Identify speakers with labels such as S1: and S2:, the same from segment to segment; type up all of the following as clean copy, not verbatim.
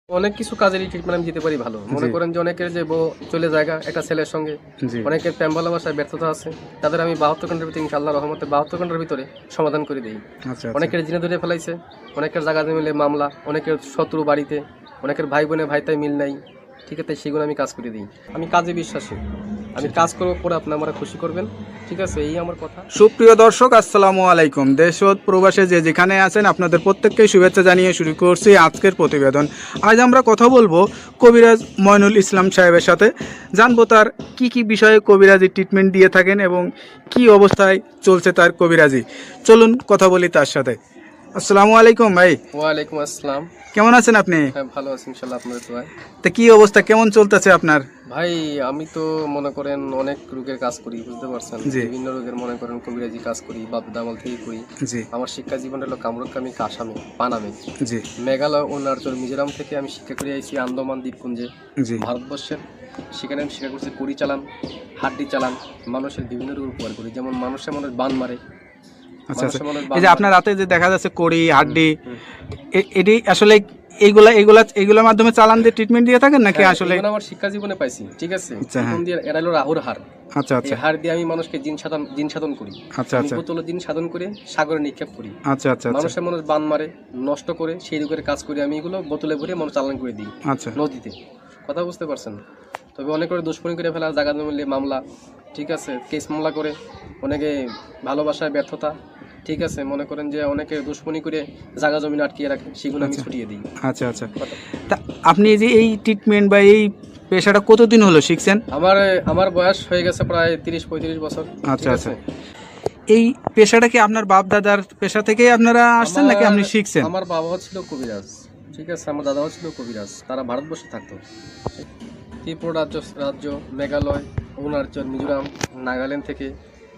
S1: অনেক কিছু কাজের ট্রিটমেন্ট আমি দিতে পারি ভালো। মনে করেন যে অনেকের যে বউ চলে জায়গা একটা ছেলের সঙ্গে, অনেকের প্রেম ভালোবাসায় ব্যর্থতা আছে, তাদের আমি 72 ঘন্টার ভিতরে ইনশাআল্লাহ রহমতে 72 ঘন্টার ভিতরে সমাধান করে দিই। অনেকের জিনে ধরে ফেলাইছে, অনেকের জায়গা মিলে মামলা, অনেকের শত্রু বাড়িতে, অনেকের ভাই বোনে ভাইতাই মিল নাই, ঠিক আছে, সেগুলো আমি কাজ করে দিই। আমি কাজে বিশ্বাসী, আমি কাজ করবো পরে আপনি আমার খুশি করবেন, ঠিক আছে, এই আমার কথা।
S2: সুপ্রিয় দর্শক, আসসালামু আলাইকুম। দেশ ও প্রবাসে যে যেখানে আছেন আপনাদের প্রত্যেককে শুভেচ্ছা জানিয়ে শুরু করছি আজকের প্রতিবেদন। আজ আমরা কথা বলবো কবিরাজ মইনুল ইসলাম সাহেবের সাথে, জানবো তার কি বিষয়ে কবিরাজি ট্রিটমেন্ট দিয়ে থাকেন এবং কি অবস্থায় চলছে তার কবিরাজি। চলুন কথা বলি তার সাথে। আসসালামু আলাইকুম ভাই।
S1: ওয়ালাইকুম আসসালাম।
S2: কেমন আছেন আপনি?
S1: হ্যাঁ, ভালো আছি ইনশাআল্লাহ, আপনাদের দোয়ায়।
S2: তা কি অবস্থা, কেমন চলতেছে আপনার?
S1: ভাই আমি তো মনে করেন অনেক রোগের কাজ করি, বুঝতে পারছেন, বিভিন্ন রোগের মনে করেন কবিরাজি কাজ করি, বাপ দামাল থেকে করি। আমার শিক্ষা জীবন হলো কামরুকামি আসামে পানামে, জি, মেঘালয় অরুণাচল মিজোরাম থেকে আমি শিক্ষা করে আইছি আন্দামান দ্বীপপুঞ্জে, ভারতবর্ষের। সেখানে আমি শিক্ষা করছি কুড়ি চালান, হাড্ডি চালান, মানুষের বিভিন্ন রোগ উপকার করি, যেমন মানুষের মনে বান মারে।
S2: আচ্ছা, এই যে আপনার রাতে যে দেখা যাচ্ছে কড়ি হাড্ডি, এটি আসলে এইগুলোর মাধ্যমে চালান দিয়ে ট্রিটমেন্ট দিয়ে থাকেন নাকি? আসলে
S1: আমার শিক্ষা জীবনে পাইছি, ঠিক আছে, এরা হলো রাহুর হার। আচ্ছা আচ্ছা, হার দিয়ে আমি মানুষকে জিন সাধন করি। আচ্ছা আচ্ছা, বোতল জিন সাধন করে সাগরে নিক্ষেপ করি। আচ্ছা আচ্ছা, মানুষের মানুষ বান মারে, নষ্ট করে, সেই রোগের কাজ করি আমি, এগুলো বোতলে ভরে মানুষ চালান করে দিই। আচ্ছা, নদীতে। কথা বুঝতে পারছেন? তবে অনেক করে দুষ্কর্মী করে ফেলা, জায়গা মিলে মামলা, ঠিক আছে, কেস মামলা করে, অনেকে ভালোবাসায় ব্যর্থতা, ঠিক আছে, মনে করেন যে অনেকে দুশ্মনী করে জায়গা জমি আটকিয়ে রাখে, সেগুলো আমি ছুটিয়ে দিই। আচ্ছা আচ্ছা,
S2: তা আপনি যে এই ট্রিটমেন্ট বা এই পেশাটা কতদিন হলো শিখছেন?
S1: আমার বয়স হয়ে গেছে প্রায় 30-35 বছর। আচ্ছা আচ্ছা,
S2: এই পেশাটা কি আপনার বাপ দাদার পেশা থেকেই আপনারা আসছেন নাকি আপনি শিখছেন?
S1: আমার বাবাও ছিল কবিরাজ, ঠিক আছে, আমার দাদাও ছিল কবিরাজ, তারা ভারতবর্ষে থাকতো। ত্রিপুরা রাজ্য, মেঘালয়, অরুণাচল, মিজোরাম, নাগাল্যান্ড থেকে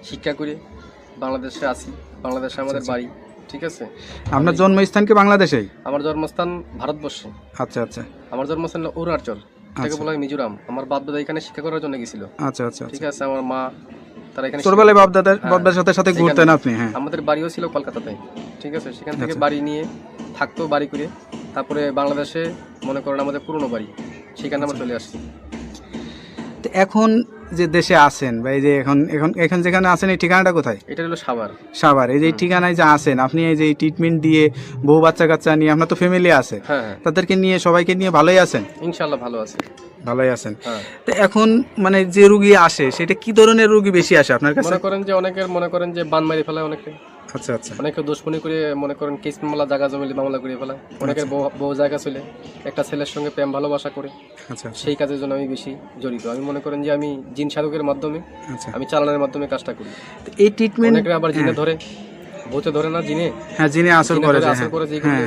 S1: শিক্ষা করে বাংলাদেশে আসি। বাংলাদেশে আমাদের বাড়ি, ঠিক আছে।
S2: আপনার জন্মস্থান কি বাংলাদেশেই?
S1: আমার জন্মস্থান ভারতবর্ষে। আচ্ছা আচ্ছা, আমার জন্মস্থান হলো অরুণাচল, এটাকে বলা হয় মিজোরাম। আমার বাপ দাদা এখানে শিক্ষা করার জন্য গেছিল। আচ্ছা আচ্ছা, ঠিক আছে, আমার মা তারা এখানে ছোটবেলায় বাপ দাদার সাথে ঘুরতেন আপনি? হ্যাঁ, আমাদের বাড়িও ছিল কলকাতাতে, ঠিক আছে, সেখান থেকে বাড়ি নিয়ে থাকতো, বাড়ি করে তারপরে বাংলাদেশে মনে করেন আমাদের পুরনো বাড়ি, সেখানে আমরা চলে আসছি।
S2: এখন যে দেশে আছেন বা এই যে এখন যেখানে আছেন, এই ঠিকানাটা কোথায়? এটা হলো সাভার। এই যে ঠিকানায় যে আছেন আপনি, এই যে ট্রিটমেন্ট দিয়ে বউ বাচ্চা কাচ্চা নিয়ে, আপনার তো ফ্যামিলি আছে, তাদেরকে নিয়ে সবাইকে নিয়ে ভালোই আছেন?
S1: ইনশাআল্লাহ ভালোই আছেন।
S2: তো এখন মানে যে রোগী আসে, সেটা কি ধরনের রোগী বেশি আসে আপনার কাছে?
S1: মনে করেন যে বান মারি ফেলায় অনেকে। আচ্ছা আচ্ছা, অনেকে দুশ্মনী করে, মনে করেন কেস মামলা, জায়গা জমিলে মামলা করে ফেলায়। অনেকের বউ জায়গা চলে একটা ছেলের সঙ্গে প্রেম ভালোবাসা করে। আচ্ছা, সেই কাজের জন্য আমি বেশি জড়িত। আমি মনে করেন যে আমি জিন সাধকের মাধ্যমে, আমি চালানোর মাধ্যমে কাজটা করি। এই ট্রিটমেন্ট অনেকে আবার জিনে ধরে, ভূতে ধরে না, জিনে, হ্যাঁ, জিনে আসর করে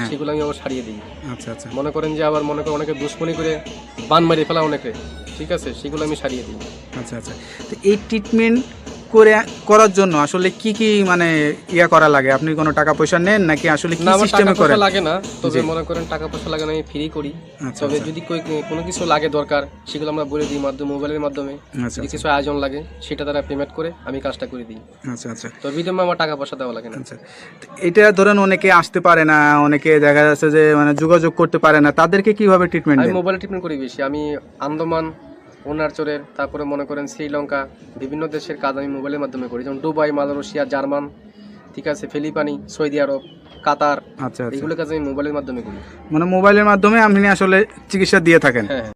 S1: সেগুলো আমি আবার ছাড়িয়ে দিই। আচ্ছা আচ্ছা, মনে করেন যে আবার মনে করেন অনেকে দুশ্মনী করে বান মারি ফেলা অনেকে, ঠিক আছে, সেগুলো আমি ছাড়িয়ে দিই। আচ্ছা আচ্ছা, তো এই ট্রিটমেন্ট করার জন্য আসলে কি মানে করা লাগে? আপনি কোনো টাকা পয়সা নেন নাকি আসলে কি সিস্টেমে করেন? লাগে না, তবে মনে করেন টাকা পয়সা লাগে না, আমি ফ্রি করি। তবে যদি কোনো কিছু লাগে দরকার, সেগুলো আমরা বলে দিই মোবাইলের মাধ্যমে। যদি কিছু আয়োজন লাগে, সেটা তারা পেমেন্ট করে আমি কাজটা করে দিই। আচ্ছা আচ্ছা, তো বিদমে আমার টাকা পয়সা দেওয়া লাগে না। আচ্ছা, এটা ধরেন অনেকে আসতে পারে না, অনেকে দেখা যাচ্ছে যে মানে যোগাযোগ করতে পারে না, তাদেরকে কিভাবে ট্রিটমেন্ট দেন? আমি মোবাইলে ট্রিটমেন্ট করি বেশি। আমি আন্দামান, অরুণাচলের, তারপরে মনে করেন শ্রীলঙ্কা, বিভিন্ন দেশের কাজ আমি মোবাইলের মাধ্যমে করি, যেমন দুবাই, মালয়েশিয়া, জার্মান, ঠিক আছে, ফিলিপাইনি, সৌদি আরব, কাতার। আচ্ছা, এগুলো কাজ আমি মোবাইলের মাধ্যমে করি। মানে মোবাইলের মাধ্যমে আপনি আসলে চিকিৎসা দিয়ে থাকেন? হ্যাঁ।